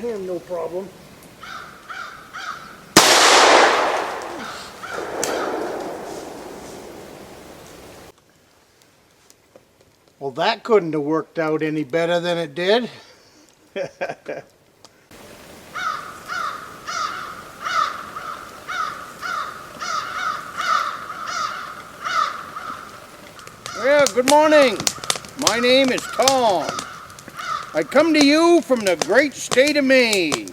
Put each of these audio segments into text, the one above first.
hand no problem. Well, that couldn't have worked out any better than it did. Well, good morning. My name is Tom. I come to you from the great state of Maine.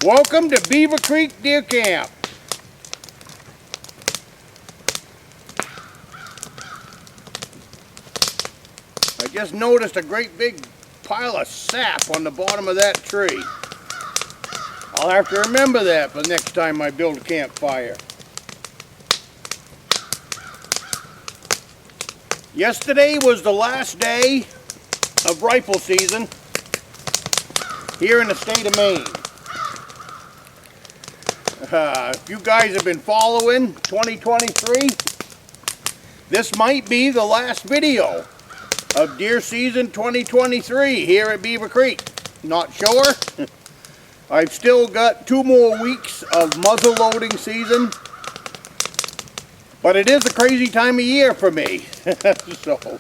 Welcome to Beaver Creek Deer Camp. I just noticed a great big pile of sap on the bottom of that tree. I'll have to remember that for the next time I build a campfire. Yesterday was the last day of rifle season here in the state of Maine. If you guys have been following 2023, this might be the last video of deer season 2023 here at Beaver Creek. Not sure. I've still got 2 more weeks of muzzle loading season. But it is a crazy time of year for me. So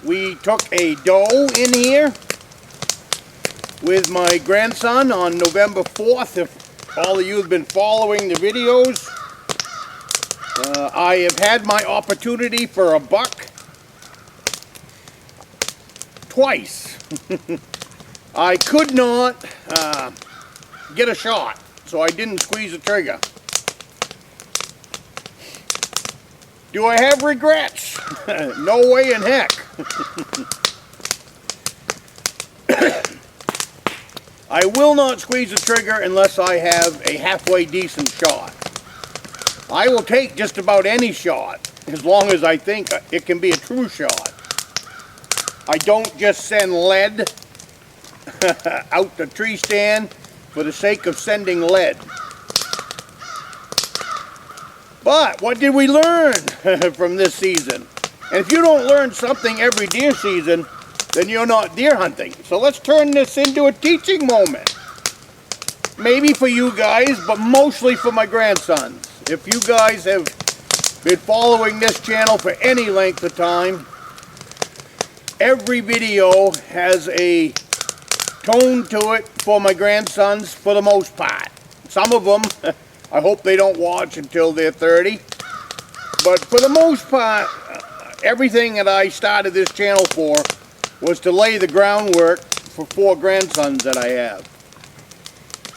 we took a doe in here with my grandson on November 4th. If all of you have been following the videos, I have had my opportunity for a buck twice. I could not get a shot, so I didn't squeeze the trigger. Do I have regrets? No way in heck. I will not squeeze the trigger unless I have a halfway decent shot. I will take just about any shot as long as I think it can be a true shot. I don't just send lead out the tree stand for the sake of sending lead. But what did we learn from this season? And if you don't learn something every deer season, then you're not deer hunting. So let's turn this into a teaching moment. Maybe for you guys, but mostly for my grandsons. If you guys have been following this channel for any length of time, every video has a tone to it for my grandsons for the most part. Some of them, I hope they don't watch until they're 30. But for the most part, everything that I started this channel for was to lay the groundwork for 4 grandsons that I have.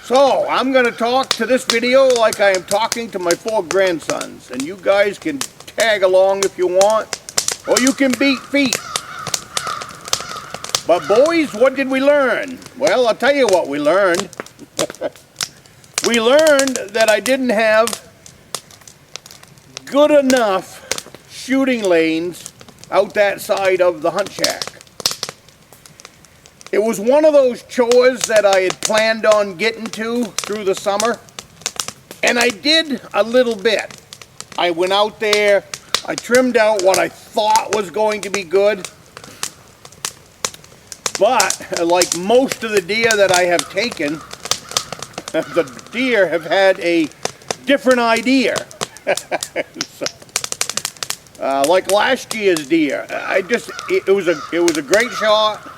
So, I'm going to talk to this video like I am talking to my 4 grandsons. And you guys can tag along if you want, or you can beat feet. But boys, what did we learn? Well, I'll tell you what we learned. We learned that I didn't have good enough shooting lanes out that side of the hunt shack. It was one of those chores that I had planned on getting to through the summer, and I did a little bit. I went out there, I trimmed out what I thought was going to be good, but like most of the deer that I have taken, the deer have had a different idea. So, like last year's deer, it was a great shot.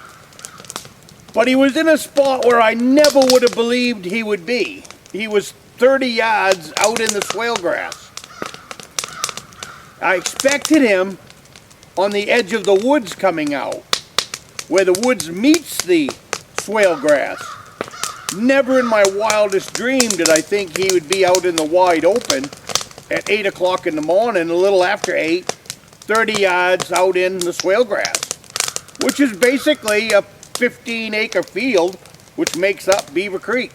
But he was in a spot where I never would have believed he would be. He was 30 yards out in the swale grass. I expected him on the edge of the woods coming out, where the woods meets the swale grass. Never in my wildest dream did I think he would be out in the wide open at 8 o'clock in the morning, a little after 8, 30 yards out in the swale grass, which is basically a 15-acre field, which makes up Beaver Creek.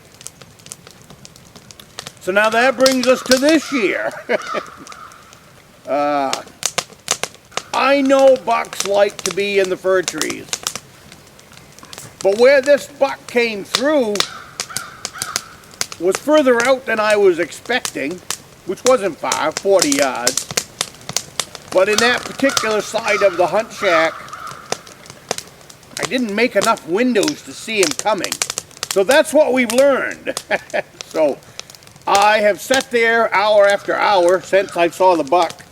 So now that brings us to this year. I know bucks like to be in the fir trees, but where this buck came through was further out than I was expecting, which wasn't far, 40 yards. But in that particular side of the hunt shack, I didn't make enough windows to see him coming. So that's what we've learned. So I have sat there hour after hour since I saw the buck.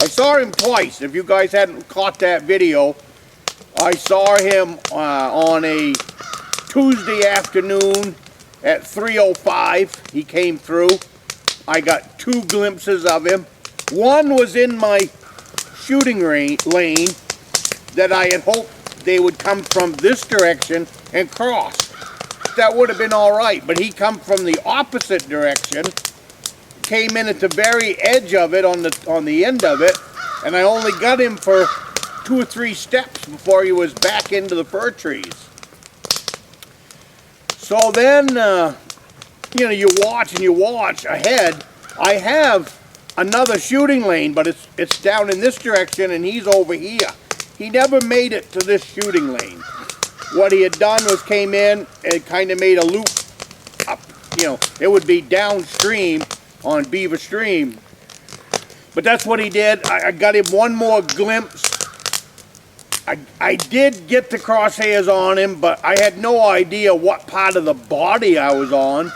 I saw him twice. If you guys hadn't caught that video, I saw him on a Tuesday afternoon at 3:05. He came through. I got 2 glimpses of him. One was in my shooting lane that I had hoped they would come from this direction and cross. That would have been all right, but he come from the opposite direction, came in at the very edge of it, on the end of it, and I only got him for 2 or 3 steps before he was back into the fir trees. So then, you know, you watch ahead. I have another shooting lane, but it's down in this direction, and he's over here. He never made it to this shooting lane. What he had done was came in and kind of made a loop up. You know, it would be downstream on Beaver Stream. But that's what he did. I got him one more glimpse. I did get the crosshairs on him, but I had no idea what part of the body I was on,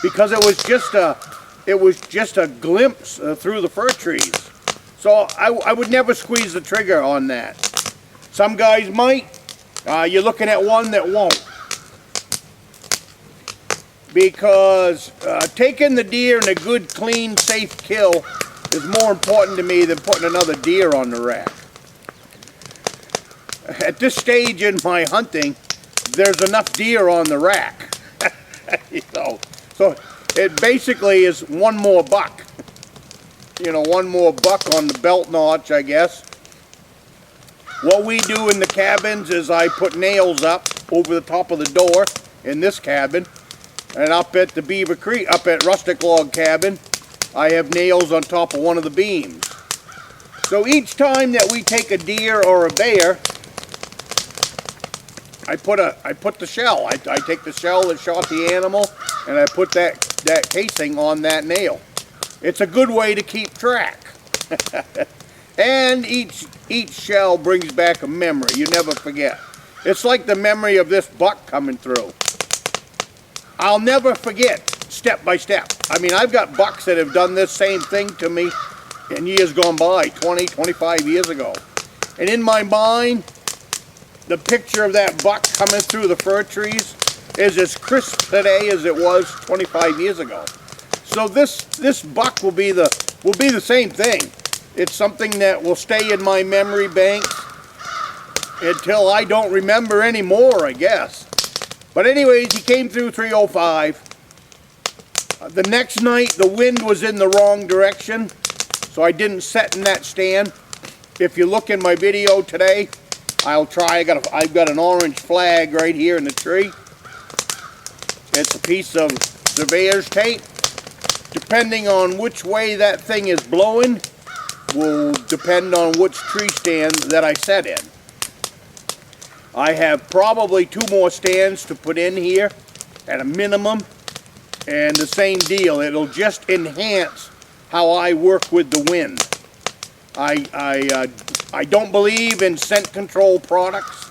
because it was just a glimpse through the fir trees. So I would never squeeze the trigger on that. Some guys might. You're looking at one that won't. Because taking the deer in a good, clean, safe kill is more important to me than putting another deer on the rack. At this stage in my hunting, there's enough deer on the rack. You know, so it basically is one more buck. You know, one more buck on the belt notch, I guess. What we do in the cabins is I put nails up over the top of the door in this cabin, and up at the Beaver Creek, up at Rustic log cabin, I have nails on top of one of the beams. So each time that we take a deer or a bear, I put the shell. I take the shell that shot the animal, and I put that casing on that nail. It's a good way to keep track. And each shell brings back a memory. You never forget. It's like the memory of this buck coming through. I'll never forget step by step. I mean, I've got bucks that have done this same thing to me in years gone by, 20, 25 years ago. And in my mind, the picture of that buck coming through the fir trees is as crisp today as it was 25 years ago. So this buck will be the same thing. It's something that will stay in my memory banks until I don't remember anymore, I guess. But anyways, he came through 3:05. The next night, the wind was in the wrong direction, so I didn't set in that stand. If you look in my video today, I'll try. I've got an orange flag right here in the tree. It's a piece of surveyor's tape. Depending on which way that thing is blowing, will depend on which tree stand that I set in. I have probably 2 more stands to put in here at a minimum, and the same deal. It'll just enhance how I work with the wind. I don't believe in scent control products.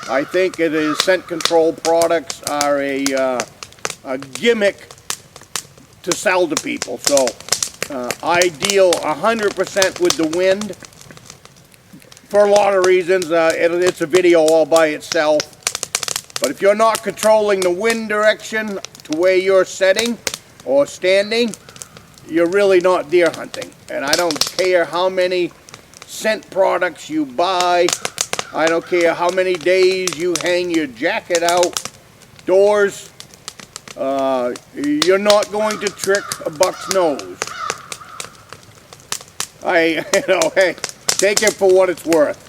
I think scent control products are a gimmick to sell to people. So I deal 100% with the wind for a lot of reasons. It's a video all by itself. But if you're not controlling the wind direction to where you're setting or standing, you're really not deer hunting. And I don't care how many scent products you buy. I don't care how many days you hang your jacket outdoors. You're not going to trick a buck's nose. Hey, take it for what it's worth.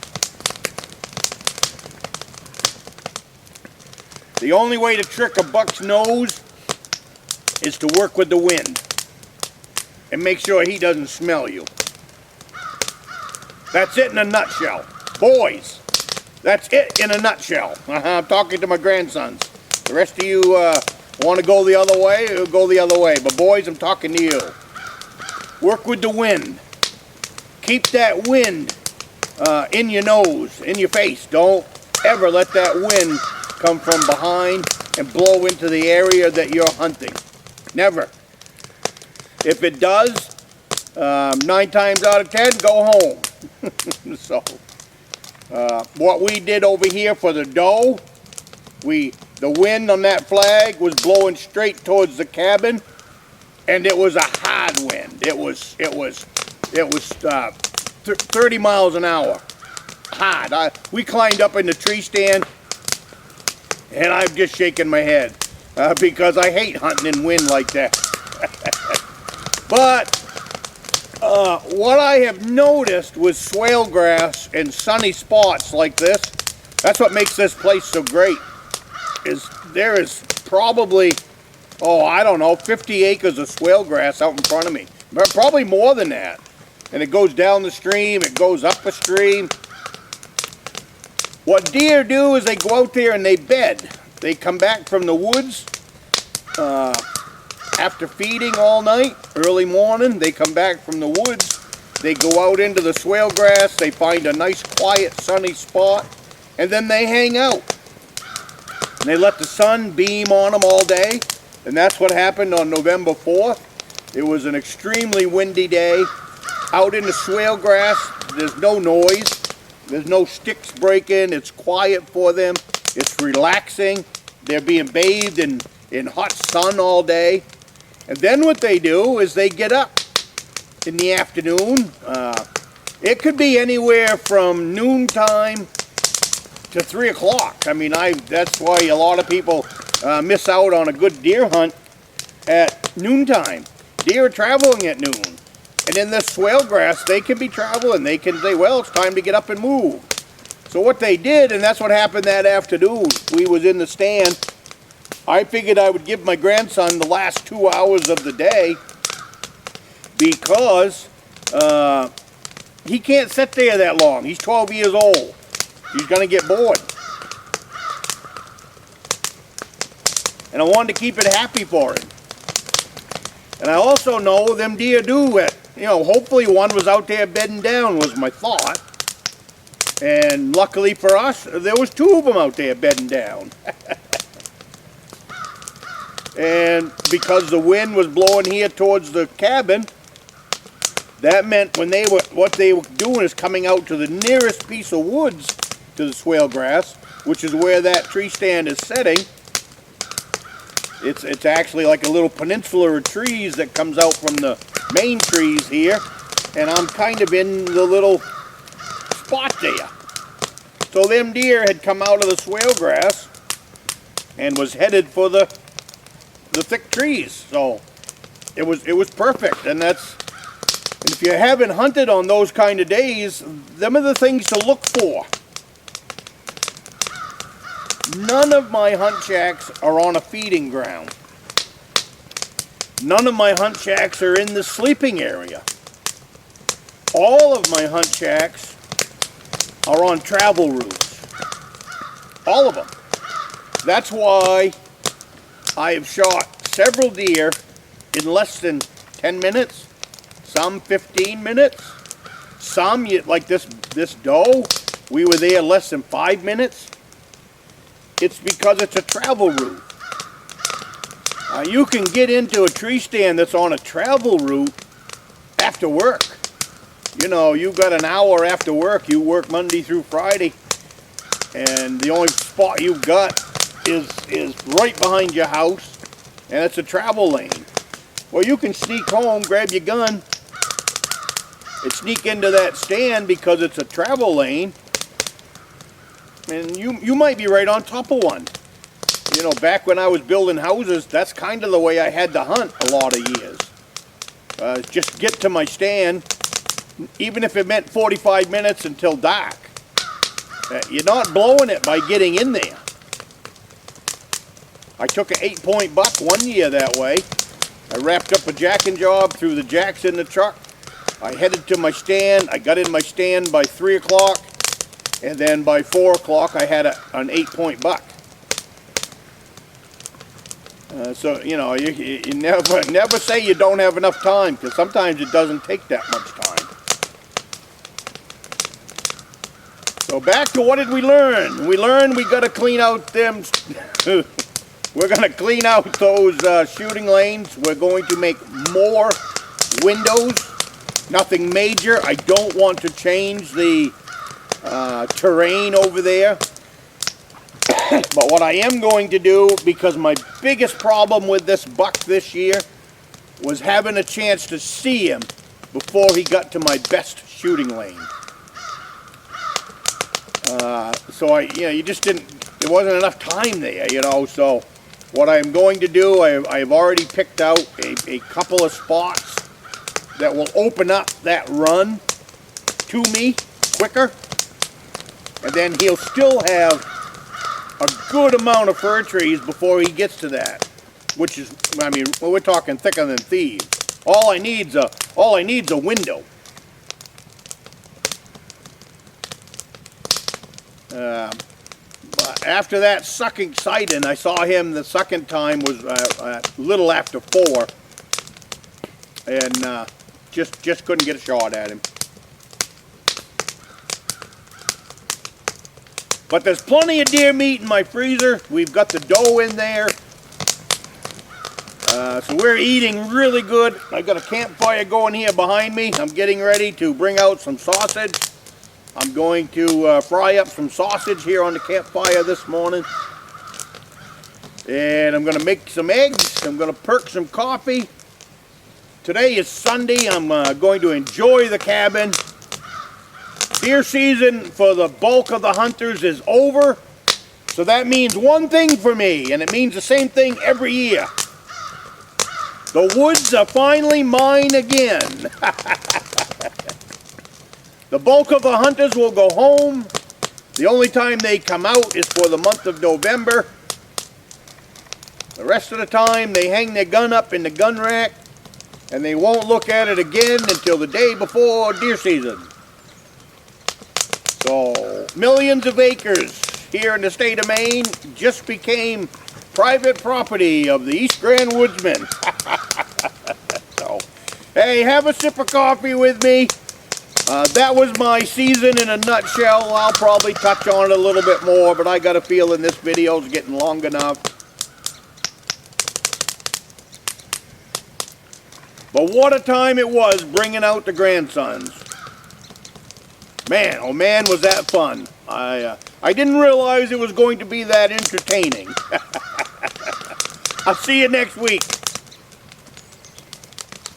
The only way to trick a buck's nose is to work with the wind and make sure he doesn't smell you. That's it in a nutshell. Boys, that's it in a nutshell. I'm talking to my grandsons. The rest of you want to go the other way, go the other way. But boys, I'm talking to you. Work with the wind. Keep that wind in your nose, in your face. Don't ever let that wind come from behind and blow into the area that you're hunting. Never. If it does, 9 times out of 10, go home. So, what we did over here for the doe, the wind on that flag was blowing straight towards the cabin, and it was a hard wind. It was 30 miles an hour. Hard. We climbed up in the tree stand, and I'm just shaking my head because I hate hunting in wind like that. But what I have noticed with swale grass and sunny spots like this, that's what makes this place so great, is there is probably, I don't know, 50 acres of swale grass out in front of me. But probably more than that. And it goes down the stream, it goes up the stream. What deer do is they go out there and they bed. They come back from the woods after feeding all night, early morning, they come back from the woods. They go out into the swale grass, they find a nice quiet sunny spot, and then they hang out. And they let the sun beam on them all day, and that's what happened on November 4th. It was an extremely windy day. Out in the swale grass, there's no noise. There's no sticks breaking. It's quiet for them. It's relaxing. They're being bathed in hot sun all day. And then what they do is they get up in the afternoon. It could be anywhere from noontime to 3 o'clock. I mean, that's why a lot of people miss out on a good deer hunt at noontime. Deer are traveling at noon. And in this swale grass, they can be traveling. They can say, well, it's time to get up and move. So what they did, and that's what happened that afternoon, we was in the stand. I figured I would give my grandson the last 2 hours of the day because he can't sit there that long. He's 12 years old. He's going to get bored. And I wanted to keep it happy for him. And I also know them deer do it. You know, hopefully one was out there bedding down was my thought. And luckily for us, there was 2 of them out there bedding down. And because the wind was blowing here towards the cabin, that meant what they were doing is coming out to the nearest piece of woods to the swale grass, which is where that tree stand is setting. It's actually like a little peninsula of trees that comes out from the main trees here, and I'm kind of in the little spot there. So them deer had come out of the swale grass and was headed for the thick trees. So it was perfect, and if you haven't hunted on those kind of days, them are the things to look for. None of my hunt shacks are on a feeding ground. None of my hunt shacks are in the sleeping area. All of my hunt shacks are on travel routes. All of them. That's why I have shot several deer in less than 10 minutes, some 15 minutes, some, like this doe, we were there less than 5 minutes. It's because it's a travel route. You can get into a tree stand that's on a travel route after work. You know, you've got an hour after work. You work Monday through Friday, and the only spot you've got is right behind your house, and it's a travel lane. Well, you can sneak home, grab your gun, and sneak into that stand because it's a travel lane. And you might be right on top of one. You know, back when I was building houses, that's kind of the way I had to hunt a lot of years. Just get to my stand, even if it meant 45 minutes until dark. You're not blowing it by getting in there. I took an 8-point buck one year that way. I wrapped up a jacking job, threw the jacks in the truck. I headed to my stand. I got in my stand by 3 o'clock. And then by 4 o'clock, I had an 8-point buck. So, you know, you never say you don't have enough time, because sometimes it doesn't take that much time. So back to what did we learn? We learned we got to clean out them. We're going to clean out those shooting lanes. We're going to make more windows. Nothing major. I don't want to change the terrain over there. But what I am going to do, because my biggest problem with this buck this year was having a chance to see him before he got to my best shooting lane. So you just didn't, there wasn't enough time there, so what I'm going to do, I've already picked out a couple of spots that will open up that run to me quicker, and then he'll still have a good amount of fir trees before he gets to that, which is, we're talking thicker than thieves. All I need's a window. But after that sucking sighting, I saw him the second time was a little after 4, and just couldn't get a shot at him. But there's plenty of deer meat in my freezer. We've got the dough in there. So we're eating really good. I've got a campfire going here behind me. I'm getting ready to bring out some sausage. I'm going to fry up some sausage here on the campfire this morning. And I'm going to make some eggs. I'm going to perk some coffee. Today is Sunday. I'm going to enjoy the cabin. Deer season for the bulk of the hunters is over. So that means one thing for me, and it means the same thing every year. The woods are finally mine again. The bulk of the hunters will go home. The only time they come out is for the month of November. The rest of the time they hang their gun up in the gun rack, and they won't look at it again until the day before deer season. So millions of acres here in the state of Maine just became private property of the East Grand Woodsman. So, hey, have a sip of coffee with me. That was my season in a nutshell. I'll probably touch on it a little bit more, but I got a feeling this video is getting long enough. But what a time it was bringing out the grandsons. Man, oh man, was that fun. I didn't realize it was going to be that entertaining. I'll see you next week.